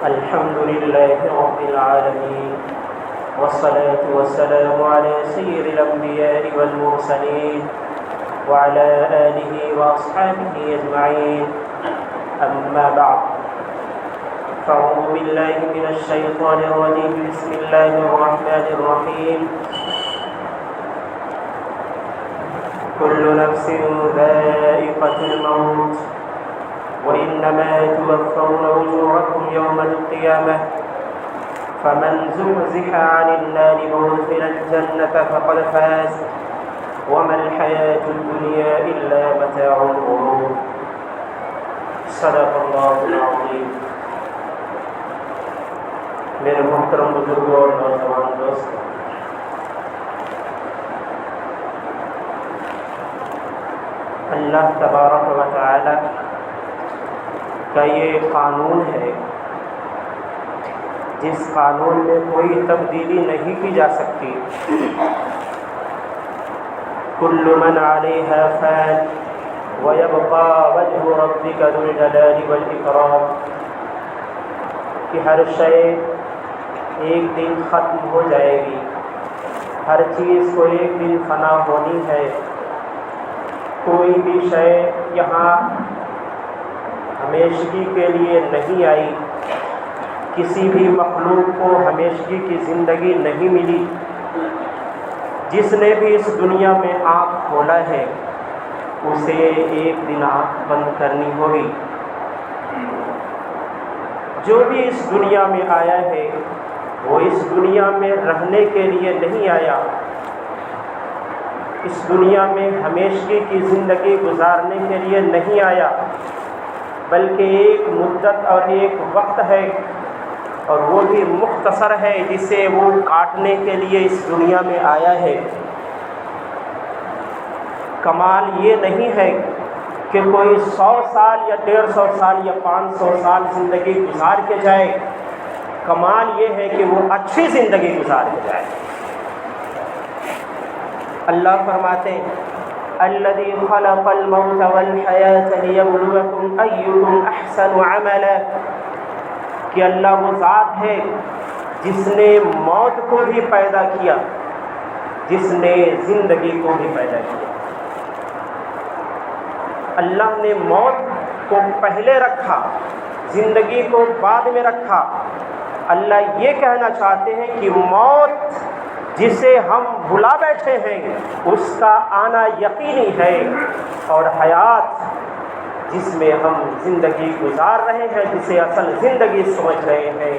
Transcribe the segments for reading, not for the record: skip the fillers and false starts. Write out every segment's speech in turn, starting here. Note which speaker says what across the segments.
Speaker 1: الحمد لله رب العالمين، والصلاة والسلام على سيد الأنبياء والمرسلين وعلى آله وأصحابه أجمعين. أما بعد، فأعوذ بالله من الشيطان الرجيم. بسم الله الرحمن الرحيم. كل نفس ذائقة الموت وإنما توفون أجوركم يوم القيامة فمن زحزح عن النار وأدخل الجنة فقد فاز وما الحياة الدنيا إلا متاع الغرور. صدق الله العظيم. میرے محترم بزرگوں اور نوجوان دوستوں، اللہ تبارک و تعالی کا یہ قانون ہے جس قانون میں کوئی تبدیلی نہیں کی جا سکتی. کل من علیہا فان ویبقى وجہ ربک ذو الجلال والاکرام، کہ ہر شے ایک دن ختم ہو جائے گی، ہر چیز کو ایک دن فنا ہونی ہے. کوئی بھی شے یہاں ہمیشگی کے لیے نہیں آئی، کسی بھی مخلوق کو ہمیشگی کی زندگی نہیں ملی. جس نے بھی اس دنیا میں آنکھ کھولا ہے اسے ایک دن آنکھ بند کرنی ہوگی. جو بھی اس دنیا میں آیا ہے وہ اس دنیا میں رہنے کے لیے نہیں آیا، اس دنیا میں ہمیشگی کی زندگی گزارنے کے لیے نہیں آیا، بلکہ ایک مدت اور ایک وقت ہے، اور وہ بھی مختصر ہے جسے وہ کاٹنے کے لیے اس دنیا میں آیا ہے. کمال یہ نہیں ہے کہ کوئی 100 سال یا 150 سال یا 500 سال زندگی گزار کے جائے. کمال یہ ہے کہ وہ اچھی زندگی گزار کے جائے. اللہ فرماتے ہیں الذی خلق الموت والحیاة لیبلوکم ایکم احسن عملا، کہ اللہ وہ ذات ہے جس نے موت کو بھی پیدا کیا، جس نے زندگی کو بھی پیدا کیا. اللہ نے موت کو پہلے رکھا، زندگی کو بعد میں رکھا. اللہ یہ کہنا چاہتے ہیں کہ موت جسے ہم بھلا بیٹھے ہیں اس کا آنا یقینی ہے، اور حیات جس میں ہم زندگی گزار رہے ہیں، جسے اصل زندگی سمجھ رہے ہیں،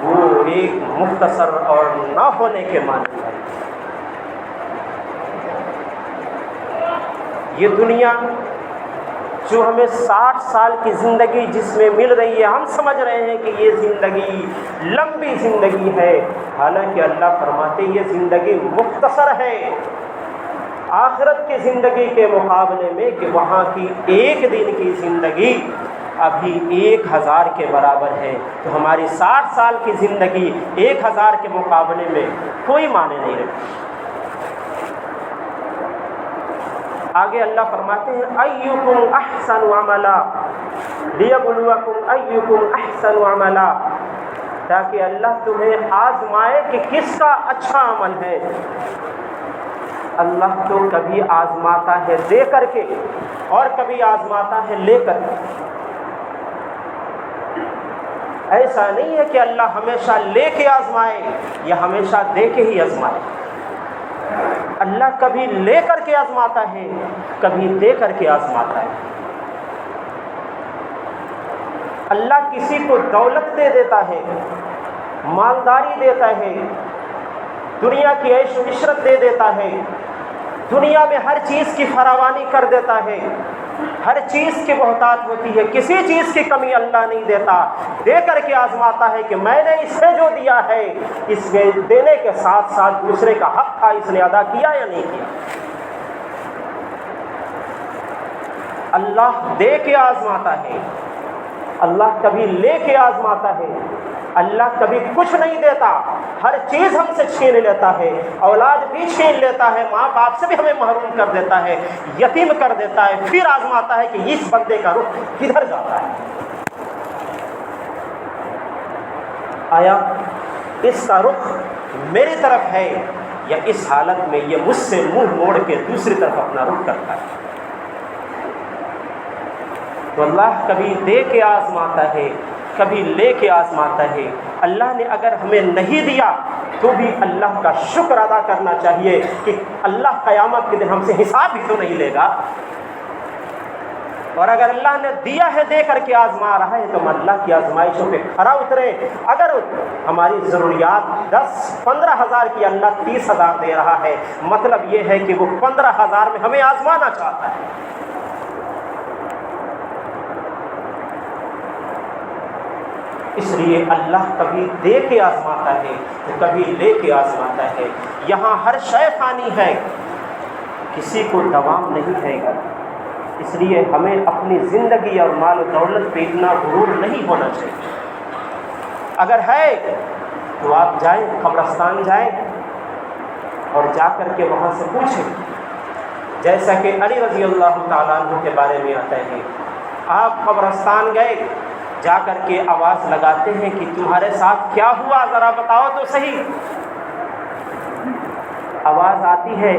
Speaker 1: وہ ایک مختصر اور نہ ہونے کے معنی ہے. یہ دنیا جو ہمیں 60 سال کی زندگی جس میں مل رہی ہے، ہم سمجھ رہے ہیں کہ یہ زندگی لمبی زندگی ہے، حالانکہ اللہ فرماتے ہیں یہ زندگی مختصر ہے آخرت کی زندگی کے مقابلے میں، کہ وہاں کی ایک دن کی زندگی ابھی 1000 کے برابر ہے. تو ہماری 60 سال کی زندگی 1000 کے مقابلے میں کوئی معنی نہیں رکھتی. آگے اللہ فرماتے ہیں ایکم احسن عملا لیبلوکم ایکم احسن عملا، تاکہ اللہ تمہیں آزمائے کہ کس کا اچھا عمل ہے. اللہ تو کبھی آزماتا ہے دے کر کے اور کبھی آزماتا ہے لے کر کے. ایسا نہیں ہے کہ اللہ ہمیشہ لے کے آزمائے یا ہمیشہ دے کے ہی آزمائے. اللہ کبھی لے کر کے آزماتا ہے، کبھی دے کر کے آزماتا ہے. اللہ کسی کو دولت دے دیتا ہے، مالداری دیتا ہے، دنیا کی عیش و عشرت دے دیتا ہے، دنیا میں ہر چیز کی فراوانی کر دیتا ہے، ہر چیز کی بہتات ہوتی ہے، کسی چیز کی کمی اللہ نہیں دیتا. دے کر کے آزماتا ہے کہ میں نے اسے جو دیا ہے، اس میں دینے کے ساتھ ساتھ دوسرے کا حق تھا، اس نے ادا کیا یا نہیں کیا. اللہ دے کے آزماتا ہے، اللہ کبھی لے کے آزماتا ہے. اللہ کبھی کچھ نہیں دیتا، ہر چیز ہم سے چھین لیتا ہے، اولاد بھی چھین لیتا ہے، ماں باپ سے بھی ہمیں محروم کر دیتا ہے، یتیم کر دیتا ہے، پھر آزماتا ہے کہ اس بندے کا رخ کدھر جاتا ہے. آیا اس کا رخ میری طرف ہے یا اس حالت میں یہ مجھ سے منہ موڑ کے دوسری طرف اپنا رخ کرتا ہے؟ تو اللہ کبھی دے کے آزماتا ہے، کبھی لے کے آزماتا ہے۔ اللہ نے اگر ہمیں نہیں دیا تو بھی اللہ کا شکر ادا کرنا چاہیے کہ اللہ قیامت کے دن ہم سے حساب ہی تو نہیں لے گا۔ اور اگر اللہ نے دیا ہے دے کر کے آزما رہا ہے تو ہم اللہ کی آزمائشوں پہ کھرا اتریں۔ اگر ہماری ضروریات 10-15 ہزار کی اللہ 30 ہزار دے رہا ہے، مطلب یہ ہے کہ وہ 15 ہزار میں ہمیں آزمانا چاہتا ہے۔ اس لیے اللہ کبھی دے کے آزماتا ہے تو کبھی لے کے آزماتا ہے۔ یہاں ہر شے فانی ہے، کسی کو دوام نہیں ہے گا۔ اس لیے ہمیں اپنی زندگی اور مال و دولت پہ اتنا غرور نہیں ہونا چاہیے۔ اگر ہے تو آپ جائیں، قبرستان جائیں اور جا کر کے وہاں سے پوچھیں، جیسا کہ علی رضی اللہ تعالیٰ عنہ کے بارے میں آتا ہے، آپ قبرستان گئے، جا کر کے آواز لگاتے ہیں کہ تمہارے ساتھ کیا ہوا، ذرا بتاؤ تو صحیح۔ آواز آتی ہے،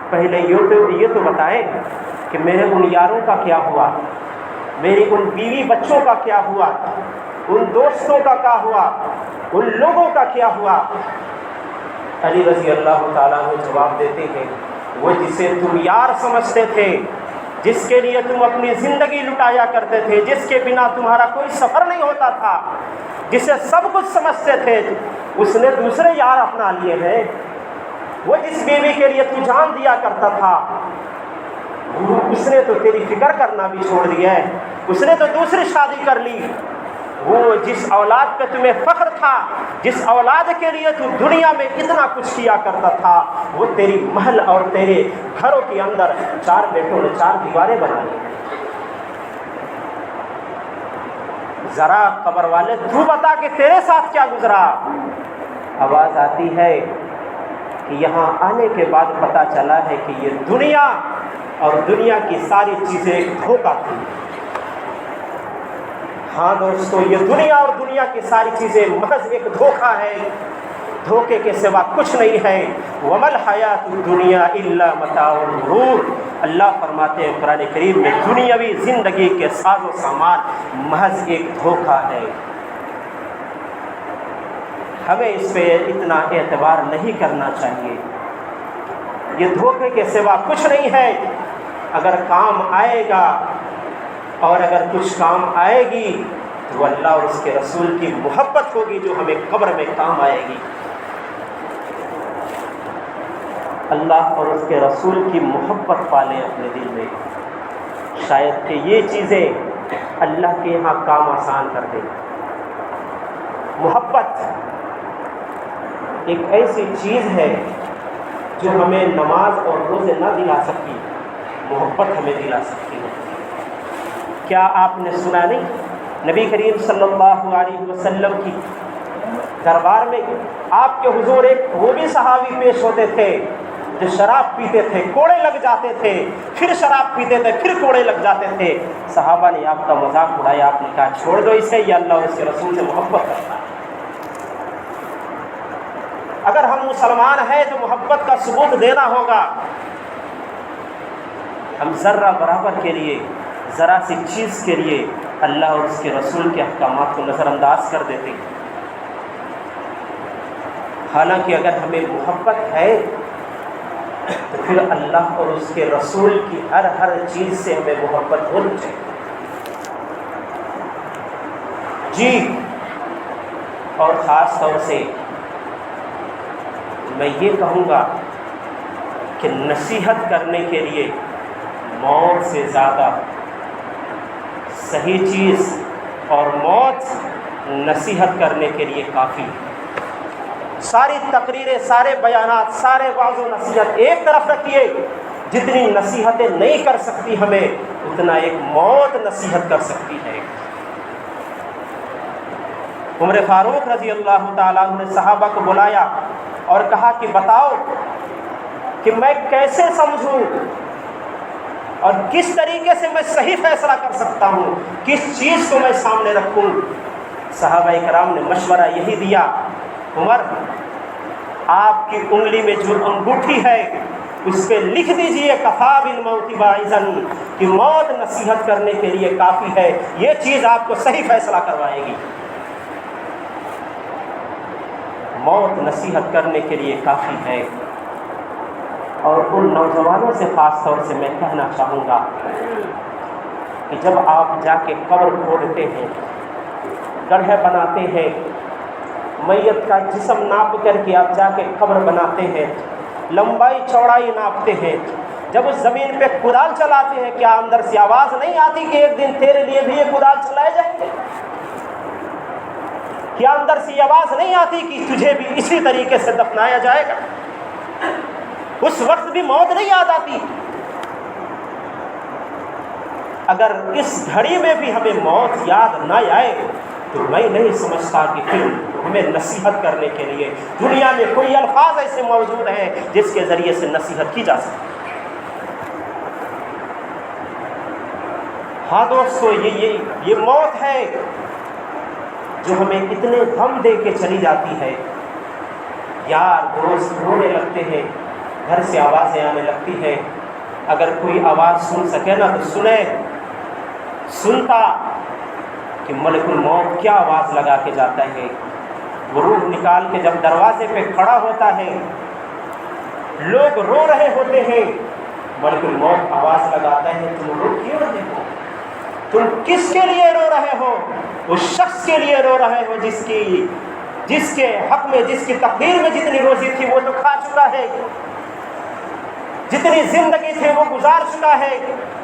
Speaker 1: پہلے یہ تو بتائیں کہ میرے ان یاروں کا کیا ہوا، میری ان بیوی بچوں کا کیا ہوا، ان دوستوں کا کیا ہوا، ان لوگوں کا کیا ہوا۔ علی رضی اللہ تعالیٰ عنہ جواب دیتے ہیں، وہ جسے تم یار سمجھتے تھے، جس کے لیے تم اپنی زندگی لٹایا کرتے تھے، جس کے بنا تمہارا کوئی سفر نہیں ہوتا تھا، جسے سب کچھ سمجھتے تھے، اس نے دوسرے یار اپنا لیے ہیں۔ وہ جس بیوی کے لیے تو جان دیا کرتا تھا، اس نے تو تیری فکر کرنا بھی چھوڑ دیا ہے، اس نے تو دوسری شادی کر لی۔ وہ جس اولاد پہ تمہیں فخر تھا، جس اولاد کے لیے تو دنیا میں اتنا کچھ کیا کرتا تھا، وہ تیری محل اور تیرے گھروں کے اندر 4 بیٹوں نے 4 دیواریں بنا لی۔ ذرا قبر والے تو بتا کہ تیرے ساتھ کیا گزرا۔ آواز آتی ہے کہ یہاں آنے کے بعد پتہ چلا ہے کہ یہ دنیا اور دنیا کی ساری چیزیں ایک دھوکہ تھی۔ ہاں دوستو، یہ دنیا اور دنیا کی ساری چیزیں محض ایک دھوکہ ہے، دھوکے کے سوا کچھ نہیں ہے۔ وَمَا الْحَيَاةُ الدُّنْيَا إِلَّا مَتَاعُ الْغُرُورِ۔ اللہ فرماتے ہیں قرآن کریم میں، دنیاوی زندگی کے ساز و سامان محض ایک دھوکہ ہے۔ ہمیں اس پہ اتنا اعتبار نہیں کرنا چاہیے، یہ دھوکے کے سوا کچھ نہیں ہے۔ اگر کام آئے گا اور اگر کچھ کام آئے گی تو اللہ اور اس کے رسول کی محبت ہوگی جو ہمیں قبر میں کام آئے گی۔ اللہ اور اس کے رسول کی محبت پالیں اپنے دل میں، شاید کہ یہ چیزیں اللہ کے یہاں کام آسان کر دیں۔ محبت ایک ایسی چیز ہے جو ہمیں نماز اور روزے نہ دلا سکتی، محبت ہمیں دلا سکتی ہے۔ کیا آپ نے سنا نہیں، نبی کریم صلی اللہ علیہ وسلم کی دربار میں آپ کے حضور ایک وہ بھی صحابی پیش ہوتے تھے جو شراب پیتے تھے، کوڑے لگ جاتے تھے، پھر شراب پیتے تھے، پھر کوڑے لگ جاتے تھے۔ صحابہ نے آپ کا مذاق اڑایا، آپ نے کہا چھوڑ دو اسے، یہ اللہ اور اس کے رسول سے محبت کرتا ہے۔ اگر ہم مسلمان ہیں تو محبت کا ثبوت دینا ہوگا۔ ہم ذرہ برابر کے لیے، ذرا سی چیز کے لیے اللہ اور اس کے رسول کے احکامات کو نظر انداز کر دیتے ہیں، حالانکہ اگر ہمیں محبت ہے تو پھر اللہ اور اس کے رسول کی ہر چیز سے ہمیں محبت ہونی چاہیے۔ جی، اور خاص طور سے میں یہ کہوں گا کہ نصیحت کرنے کے لیے موت سے زیادہ صحیح چیز اور موت نصیحت کرنے کے لیے کافی۔ ساری تقریریں، سارے بیانات، سارے وعظ و نصیحت ایک طرف رکھیے، جتنی نصیحتیں نہیں کر سکتی ہمیں، اتنا ایک موت نصیحت کر سکتی ہے۔ عمر فاروق رضی اللہ تعالیٰ عنہ نے صحابہ کو بلایا اور کہا کہ بتاؤ کہ میں کیسے سمجھوں اور کس طریقے سے میں صحیح فیصلہ کر سکتا ہوں، کس چیز کو میں سامنے رکھوں۔ صحابہ کرام نے مشورہ یہی دیا، عمر آپ کی انگلی میں جو انگوٹھی ہے اس پہ لکھ دیجئے کفا بالموت واعظاً، کہ موت نصیحت کرنے کے لیے کافی ہے، یہ چیز آپ کو صحیح فیصلہ کروائے گی، موت نصیحت کرنے کے لیے کافی ہے۔ اور ان نوجوانوں سے خاص طور سے میں کہنا چاہوں گا کہ جب آپ جا کے قبر کھودتے ہیں، گڑھے بناتے ہیں، میت کا جسم ناپ کر کے آپ جا کے قبر بناتے ہیں، لمبائی چوڑائی ناپتے ہیں، جب اس زمین پہ کدال چلاتے ہیں، کیا اندر سے آواز نہیں آتی کہ ایک دن تیرے لیے بھی یہ کدال چلائے جائیں گے؟ کیا اندر سے یہ آواز نہیں آتی کہ تجھے بھی اسی طریقے سے دفنایا جائے گا؟ اس وقت بھی موت نہیں یاد آتی؟ اگر اس گھڑی میں بھی ہمیں موت یاد نہ آئے تو میں نہیں سمجھتا کہ پھر ہمیں نصیحت کرنے کے لیے دنیا میں کوئی الفاظ ایسے موجود ہیں جس کے ذریعے سے نصیحت کی جا سکے۔ ہاں دوستو، یہ موت ہے جو ہمیں اتنے غم دے کے چلی جاتی ہے، یار دوست رونے لگتے ہیں، گھر سے آوازیں آنے لگتی ہیں، اگر کوئی آواز سن سکے نا تو سنے، سنتا کہ ملک الموت کیا آواز لگا کے جاتا ہے، وہ روح نکال کے جب دروازے پہ کھڑا ہوتا ہے، لوگ رو رہے ہوتے ہیں، ملک الموت آواز لگاتا ہے، تم رو کیوں رہے ہو؟ تم کس کے لیے رو رہے ہو؟ اس شخص کے لیے رو رہے ہو جس کے حق میں، جس کی تقدیر میں جتنی روزی تھی وہ تو کھا چکا ہے، جتنی زندگی تھی وہ گزار چکا ہے،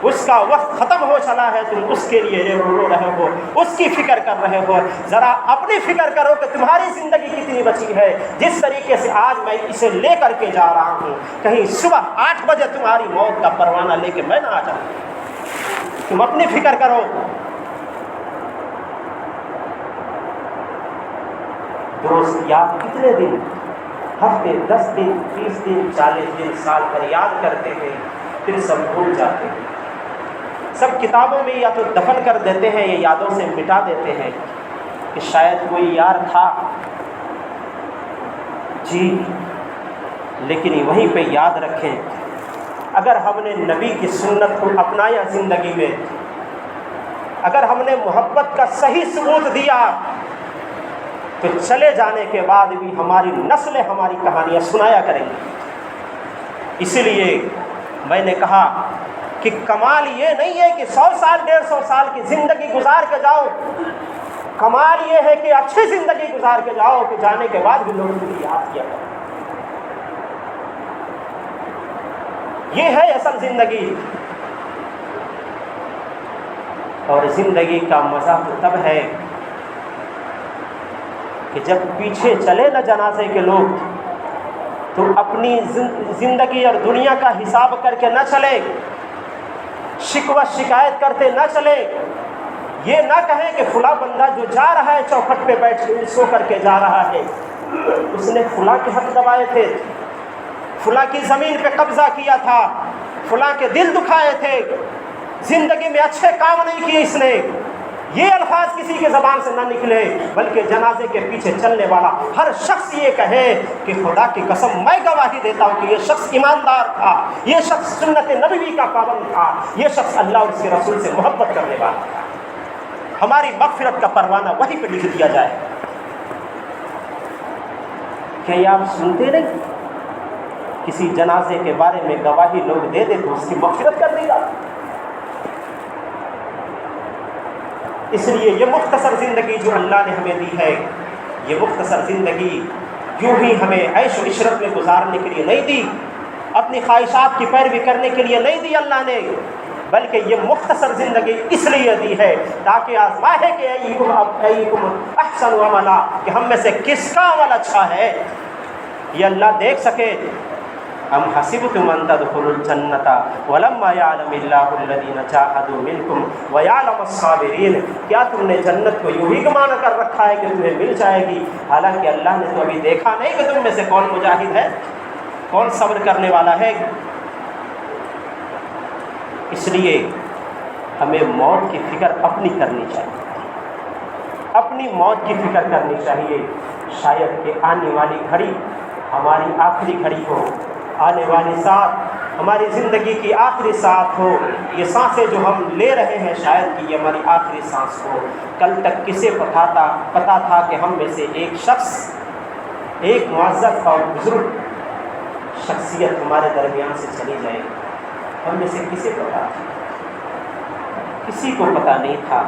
Speaker 1: اس کا وقت ختم ہو چلا ہے، تم اس کے لیے رو رہے ہو، اس کی فکر کر رہے ہو۔ ذرا اپنی فکر کرو کہ تمہاری زندگی کتنی بچی ہے۔ جس طریقے سے آج میں اسے لے کر کے جا رہا ہوں، کہیں صبح 8 بجے تمہاری موت کا پروانہ لے کے میں نہ آ جاؤں۔ تم اپنی فکر کرو۔ دوست یاد کتنے دن، ہفتے، 10 دن، 30 دن، 40 دن، سال پر یاد کرتے ہیں، پھر سب بھول جاتے ہیں، سب کتابوں میں یا تو دفن کر دیتے ہیں یا یادوں سے مٹا دیتے ہیں کہ شاید کوئی یار تھا جی، لیکن وہیں پہ یاد رکھیں، اگر ہم نے نبی کی سنت کو اپنایا زندگی میں، اگر ہم نے محبت کا صحیح ثبوت دیا، تو چلے جانے کے بعد بھی ہماری نسلیں ہماری کہانیاں سنایا کریں گی۔ اسی لیے میں نے کہا کہ کمال یہ نہیں ہے کہ 100 سال 150 سال کی زندگی گزار کے جاؤ، کمال یہ ہے کہ اچھی زندگی گزار کے جاؤ کہ جانے کے بعد بھی لوگ تمہیں یاد کیا کریں۔ یہ ہے اصل زندگی۔ اور زندگی کا مزہ تو تب ہے کہ جب پیچھے چلے نہ جنازے کے لوگ تو اپنی زندگی اور دنیا کا حساب کر کے نہ چلے، شکوہ شکایت کرتے نہ چلے، یہ نہ کہیں کہ فلاں بندہ جو جا رہا ہے چوکھٹ پہ بیٹھ کے سو کر کے جا رہا ہے، اس نے فلاں کے حق دبائے تھے، فلاں کی زمین پہ قبضہ کیا تھا، فلاں کے دل دکھائے تھے، زندگی میں اچھے کام نہیں کیے اس نے، یہ الفاظ کسی کے زبان سے نہ نکلے، بلکہ جنازے کے پیچھے چلنے والا ہر شخص یہ کہے کہ خدا کی قسم میں گواہی دیتا ہوں کہ یہ شخص ایماندار تھا، یہ شخص سنت نبوی کا پابند تھا، یہ شخص اللہ اور اس کے رسول سے محبت کرنے والا تھا۔ ہماری مغفرت کا پروانہ وہیں پہ لکھ دیا جائے۔ کیا یہ آپ سنتے نہیں؟ کسی جنازے کے بارے میں گواہی لوگ دے دے تو اس کی مغفرت کر دی جاتی۔ اس لیے یہ مختصر زندگی جو اللہ نے ہمیں دی ہے، یہ مختصر زندگی یوں ہی ہمیں عیش و عشرت میں گزارنے کے لیے نہیں دی، اپنی خواہشات کی پیروی کرنے کے لیے نہیں دی اللہ نے، بلکہ یہ مختصر زندگی اس لیے دی ہے تاکہ آزمائے کہ ایکم احسن عملا، کہ ہم میں سے کس کا عمل اچھا ہے، یہ اللہ دیکھ سکے۔ ام حسبتم ان تدخلوا الجنة ولما يعلم الله الذين جاهدوا منكم ويعلم الصابرين، کیا تم نے جنت کو یوں ہی گمان کر رکھا ہے کہ تمہیں مل جائے گی، حالانکہ اللہ نے تو ابھی دیکھا نہیں کہ تم میں سے کون مجاہد ہے، کون صبر کرنے والا ہے۔ اس لیے ہمیں موت کی فکر اپنی کرنی چاہیے، اپنی موت کی فکر کرنی چاہیے. شاید کہ آنے والی گھڑی ہماری آخری گھڑی ہو، آنے والی ساتھ ہماری زندگی کی آخری سانس ہو. یہ سانسیں جو ہم لے رہے ہیں شاید کہ یہ ہماری آخری سانس ہو. کل تک کسے پتا تھا کہ ہم میں سے ایک شخص، ایک معزز اور بزرگ شخصیت ہمارے درمیان سے چلی جائے گی؟ ہم میں سے کسے پتا تھا؟ کسی کو پتا نہیں تھا.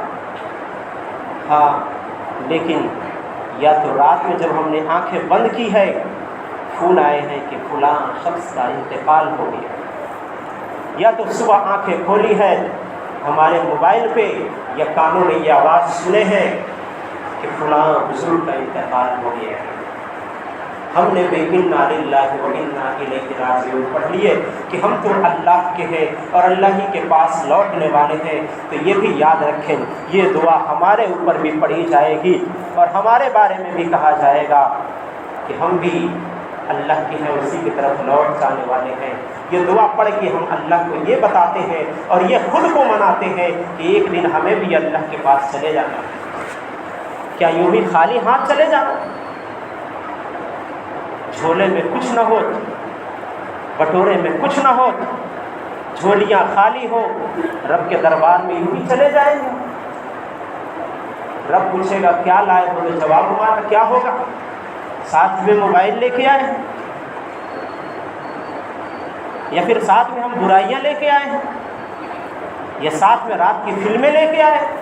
Speaker 1: ہاں، لیکن یا تو رات میں جب ہم نے آنکھیں بند کی ہے فون آئے ہیں کہ فلاں شخص کا انتقال ہو گیا، یا تو صبح آنکھیں کھولی ہے ہمارے موبائل پہ یا کانوں نے یہ آواز سنے ہیں کہ فلاں بزرگ کا انتقال ہو گیا ہے. ہم نے بے انا للہ و انا الیہ راجعون پڑھ لیے کہ ہم تو اللہ کے ہیں اور اللہ ہی کے پاس لوٹنے والے ہیں. تو یہ بھی یاد رکھیں، یہ دعا ہمارے اوپر بھی پڑھی جائے گی اور ہمارے بارے میں بھی کہا جائے گا کہ ہم بھی اللہ کے ہیں، اسی کی طرف لوٹ جانے والے ہیں. یہ دعا پڑھ کے ہم اللہ کو یہ بتاتے ہیں اور یہ خود کو مناتے ہیں کہ ایک دن ہمیں بھی اللہ کے پاس چلے جانا. کیا یوں ہی خالی ہاتھ چلے جانا؟ جھولے میں کچھ نہ ہو، بٹورے میں کچھ نہ ہو، جھولیاں خالی ہو، رب کے دربار میں یوں ہی چلے جائیں گے؟ رب پوچھے گا کیا لائے ہو، تو جواب ہمارا کیا ہوگا؟ ساتھ میں موبائل لے کے آئے ہیں، یا پھر ساتھ میں ہم برائیاں لے کے آئے ہیں، یا ساتھ میں رات کی فلمیں لے کے آئے ہیں،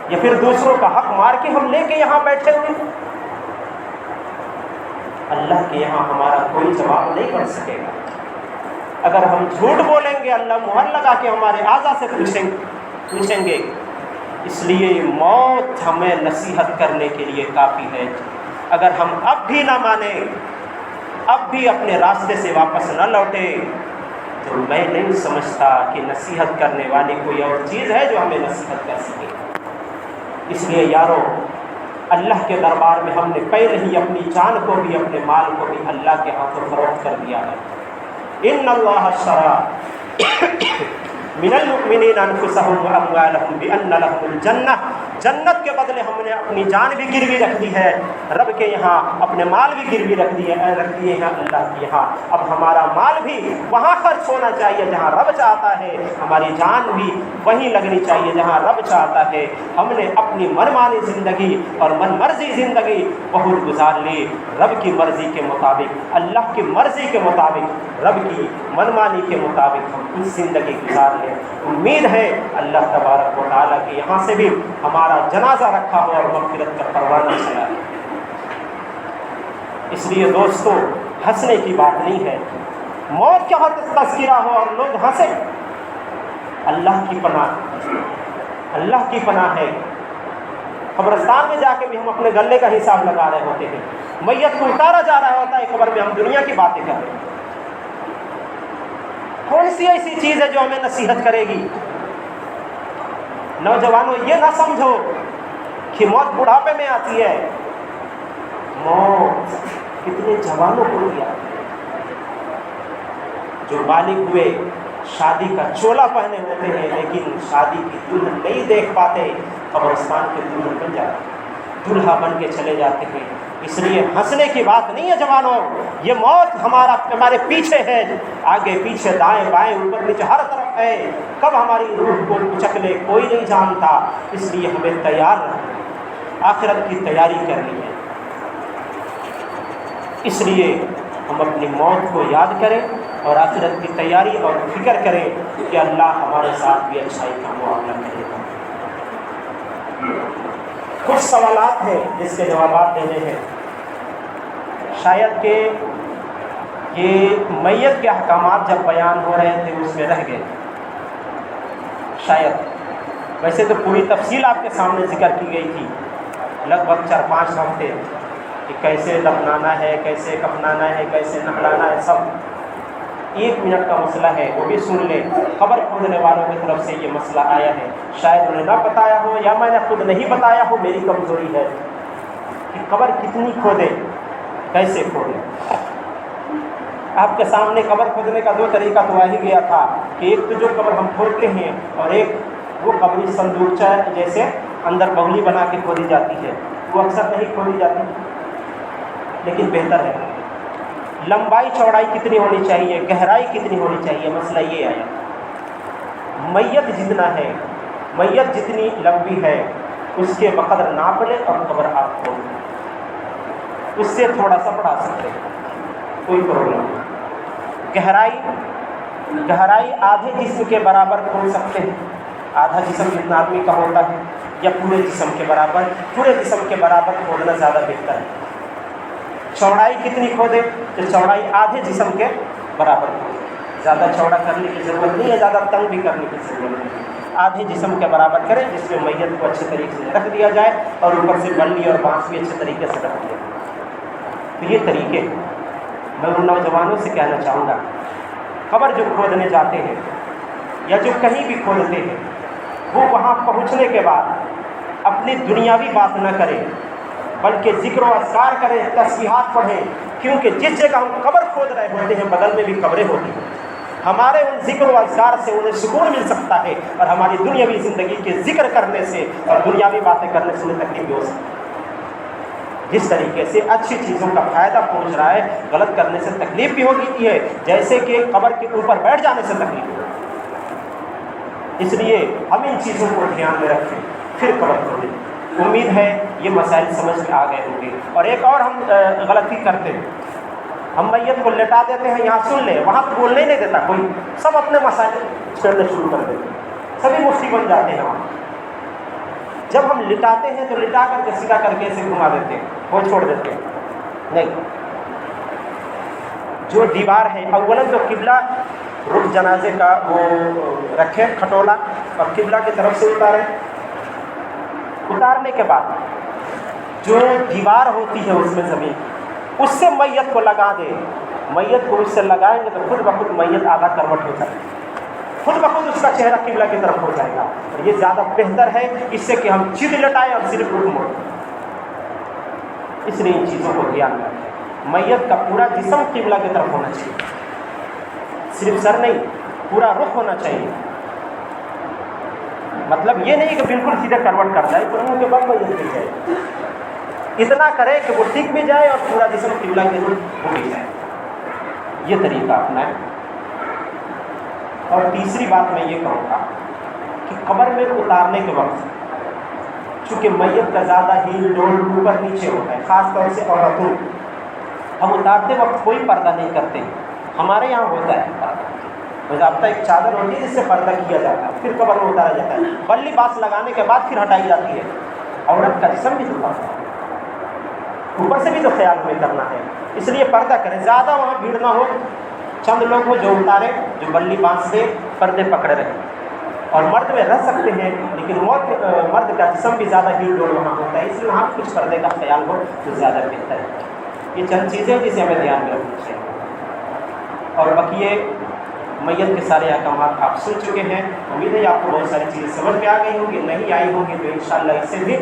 Speaker 1: یا پھر دوسروں کا حق مار کے ہم لے کے یہاں بیٹھے ہوئے ہیں؟ اللہ کے یہاں ہمارا کوئی جواب نہیں بن سکے گا. اگر ہم جھوٹ بولیں گے اللہ مہر لگا کے ہمارے اعضاء سے پوچھیں گے. اس لیے موت ہمیں نصیحت کرنے کے لیے کافی ہے. اگر ہم اب بھی نہ مانیں، اب بھی اپنے راستے سے واپس نہ لوٹے، تو میں نہیں سمجھتا کہ نصیحت کرنے والی کوئی اور چیز ہے جو ہمیں نصیحت کر سکے. اس لیے یارو، اللہ کے دربار میں ہم نے پہلے ہی اپنی جان کو بھی اپنے مال کو بھی اللہ کے ہاتھوں فروخت کر دیا ہے. ان اللہ اشتری من المؤمنین انفسهم واموالهم بان لهم الجنہ. جنت کے بدلے ہم نے اپنی جان بھی گروی رکھ دی ہے رب کے یہاں، اپنے مال بھی گروی رکھ دیے ہیں اللہ کے یہاں. اب ہمارا مال بھی وہاں خرچ ہونا چاہیے جہاں رب چاہتا ہے، ہماری جان بھی وہیں لگنی چاہیے جہاں رب چاہتا ہے. ہم نے اپنی منمانی زندگی اور من مرضی زندگی بہت گزار لی. رب کی مرضی کے مطابق، اللہ کی مرضی کے مطابق، رب کی منمانی کے مطابق ہم اس زندگی گزار لیں. امید ہے اللہ تبارک و تعالیٰ کے یہاں سے بھی ہمارا جنازہ رکھا ہو اور مغفرت کا پروانہ چلا ہے. اس لیے دوستو، ہنسنے کی بات نہیں ہے. موت کا تذکرہ ہو اور لوگ ہنسے، اللہ کی پناہ، اللہ کی پناہ ہے. قبرستان میں جا کے بھی ہم اپنے گلے کا حساب لگا رہے ہوتے ہیں. میت کو اتارا جا رہا ہوتا ہے قبر میں، ہم دنیا کی باتیں کر رہے ہیں. کون سی ایسی چیز ہے جو ہمیں نصیحت کرے گی؟ نوجوانوں، یہ نہ سمجھو کہ موت بڑھاپے میں آتی ہے. موت کتنے جوانوں کو دیا جو بالغ ہوئے، شادی کا چولا پہنے ہوتے ہیں لیکن شادی کی دلہن نہیں دیکھ پاتے، قبرستان کے دلہن بن جاتے، دلہا بن کے چلے جاتے ہیں. اس لیے ہنسنے کی بات نہیں ہے جوانوں. یہ موت ہمارے پیچھے ہے، آگے پیچھے دائیں بائیں اوپر نیچے ہر طرف ہے. کب ہماری روح کو کچک لے کوئی نہیں جانتا. اس لیے ہمیں تیار رہنا، آخرت کی تیاری کرنی ہے. اس لیے ہم اپنی موت کو یاد کریں اور آخرت کی تیاری اور فکر کریں کہ اللہ ہمارے ساتھ بھی اچھائی کا معاملہ کرے گا. کچھ سوالات ہیں جس کے جوابات دینے ہیں. شاید کہ یہ میت کے احکامات جب بیان ہو رہے تھے اس میں رہ گئے شاید. ویسے تو پوری تفصیل آپ کے سامنے ذکر کی گئی تھی لگ بھگ 4-5 ہفتے کہ کیسے دفنانا ہے، کیسے کفنانا ہے، کیسے نہلانا ہے. سب 1 منٹ کا مسئلہ ہے، وہ بھی سن لیں. قبر کھودنے والوں کی طرف سے یہ مسئلہ آیا ہے. شاید انہیں نہ بتایا ہو یا میں نے خود نہیں بتایا ہو. میری کمزوری ہے کہ قبر کتنی کھودیں، کیسے کھودیں. آپ کے سامنے قبر کھودنے کا 2 طریقہ تو آ ہی گیا تھا کہ ایک تو جو قبر ہم کھودتے ہیں اور ایک وہ قبری صندوقچہ جیسے اندر بغلی بنا کے کھودی جاتی ہے، وہ اکثر نہیں کھودی جاتی، لیکن بہتر ہے۔ لمبائی چوڑائی کتنی ہونی چاہیے، گہرائی کتنی ہونی چاہیے، مسئلہ یہ آیا۔ میت جتنا ہے، میت جتنی لمبی ہے اس کے بقدر ناپ لے اور قبر آپ کھود لیں، اس سے تھوڑا سا بڑھا سکتے ہیں، کوئی پرابلم نہیں۔ گہرائی آدھے جسم کے برابر کھود سکتے ہیں، آدھا جسم جتنا آدمی کا ہوتا ہے، یا پورے جسم کے برابر، پورے جسم کے برابر کھودنا زیادہ بہتر ہے۔ چوڑائی کتنی کھودے، تو چوڑائی آدھے جسم کے برابر کھودے، زیادہ چوڑا کرنے کی ضرورت نہیں ہے، زیادہ تنگ بھی کرنے کی ضرورت نہیں ہے، آدھے جسم کے برابر کریں جس میں میت کو اچھے طریقے سے رکھ دیا جائے اور اوپر سے بلی اور بانس بھی اچھے طریقے سے رکھ دیا جائے۔ تو یہ طریقے میں ان نوجوانوں سے کہنا چاہوں گا، قبر جو کھودنے جاتے ہیں یا جو کہیں بھی کھودتے ہیں، وہ وہاں پہنچنے کے بعد اپنی دنیاوی بات نہ کریں، بلکہ ذکر و اذکار کریں، تسبیحات پڑھیں، کیونکہ جس جگہ ہم قبر کھود رہے ہوتے ہیں بغل میں بھی قبریں ہوتی ہیں۔ ہمارے ان ذکر و اذکار سے انہیں سکون مل سکتا ہے، اور ہماری دنیاوی زندگی کے ذکر کرنے سے اور دنیاوی باتیں کرنے سے انہیں تکلیف بھی ہو سکتی ہے۔ جس طریقے سے اچھی چیزوں کا فائدہ پہنچ رہا ہے، غلط کرنے سے تکلیف بھی ہوتی ہے، جیسے کہ قبر کے اوپر بیٹھ جانے سے تکلیف ہوتی ہے۔ اس لیے ہم ان چیزوں کو دھیان میں رکھیں، پھر قبر کھودیں۔ امید ہے یہ مسائل سمجھ میں آ گئے ہوں گے۔ اور ایک اور ہم غلطی کرتے ہیں، ہم میت کو لٹا دیتے ہیں، یہاں سن لیں، وہاں تو بولنے ہی نہیں دیتا کوئی، سب اپنے مسائل چھیڑنے شروع کر دیتے ہیں، سبھی مفتی بن جاتے ہیں وہاں۔ جب ہم لٹاتے ہیں تو لٹا کر کے سیدھا کر کے اسے گھما دیتے ہیں، وہ چھوڑ دیتے ہیں، نہیں۔ جو دیوار ہے، اولاً تو قبلہ رخ جنازے کا وہ رکھے کھٹولا اور قبلہ کی طرف سے اتاریں۔ اتارنے کے بعد جو دیوار ہوتی ہے اس میں زمین، اس سے میت کو لگا دیں۔ میت کو اس سے لگائیں گے تو خود بخود میت آدھا کروٹ ہو جائے گا، خود بخود اس کا چہرہ قبلہ کی طرف ہو جائے گا، اور یہ زیادہ بہتر ہے اس سے کہ ہم چیز لٹائیں اور صرف رخ موڑیں۔ اس لیے ان چیزوں کو دھیان میں رکھیں۔ میت کا پورا جسم قبلہ کی طرف ہونا چاہیے، صرف سر نہیں، پورا رخ ہونا چاہیے۔ مطلب یہ نہیں کہ بالکل سیدھے کروٹ کر جائے، منہ کے بل میت گر جائے، اتنا کرے کہ وہ ٹک بھی جائے اور پورا جسم قبلہ کی طرف ہو بھی جائے۔ یہ طریقہ اپنائیں۔ اور تیسری بات میں یہ کہوں گا کہ قبر میں اتارنے کے وقت چونکہ میت کا زیادہ ہیل ڈول اوپر نیچے ہوتا ہے، خاص طور سے عورتوں، ہم اتارتے وقت کوئی پردہ نہیں کرتے ہیں۔ ہمارے یہاں ہوتا ہے پردہ، باضابطہ ایک چادر ہوتی ہے جس سے پردہ کیا جاتا ہے، پھر قبر میں اتارا جاتا ہے، بلی باس لگانے کے بعد پھر ہٹائی جاتی ہے۔ عورت کا جسم بھی تو پردہ ہے، اوپر سے بھی تو خیال ہمیں کرنا ہے، اس لیے پردہ کریں، زیادہ وہاں بھیڑ نہ ہو، چند لوگ ہو جو اتارے، جو بلی باس دے، پردے پکڑے رہے۔ اور مرد میں رہ سکتے ہیں، لیکن مرد کا جسم بھی زیادہ ہیل ڈول وہاں ہوتا ہے، اس لیے وہاں کچھ پردے کا خیال ہو تو زیادہ بہتر ہے۔ یہ چند چیزیں جسے ہمیں دھیان میں رکھنی چاہیے۔ اور بقیے میت کے سارے احکامات آپ سن چکے ہیں، امید ہے آپ کو بہت ساری چیزیں سمجھ میں آ گئی ہوں گی، نہیں آئی ہوں گی تو انشاءاللہ اس سے بھی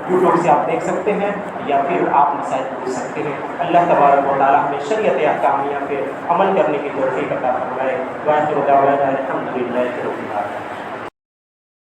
Speaker 1: یوٹیوب سے آپ دیکھ سکتے ہیں یا پھر آپ مسائل پوچھ سکتے ہیں۔ اللہ تبارک و تعالیٰ ہمیں شریعت احکامیہ پہ عمل کرنے کی توفیق عطا فرمائے۔ وآخر دعوانا الحمد للہ رب العالمین۔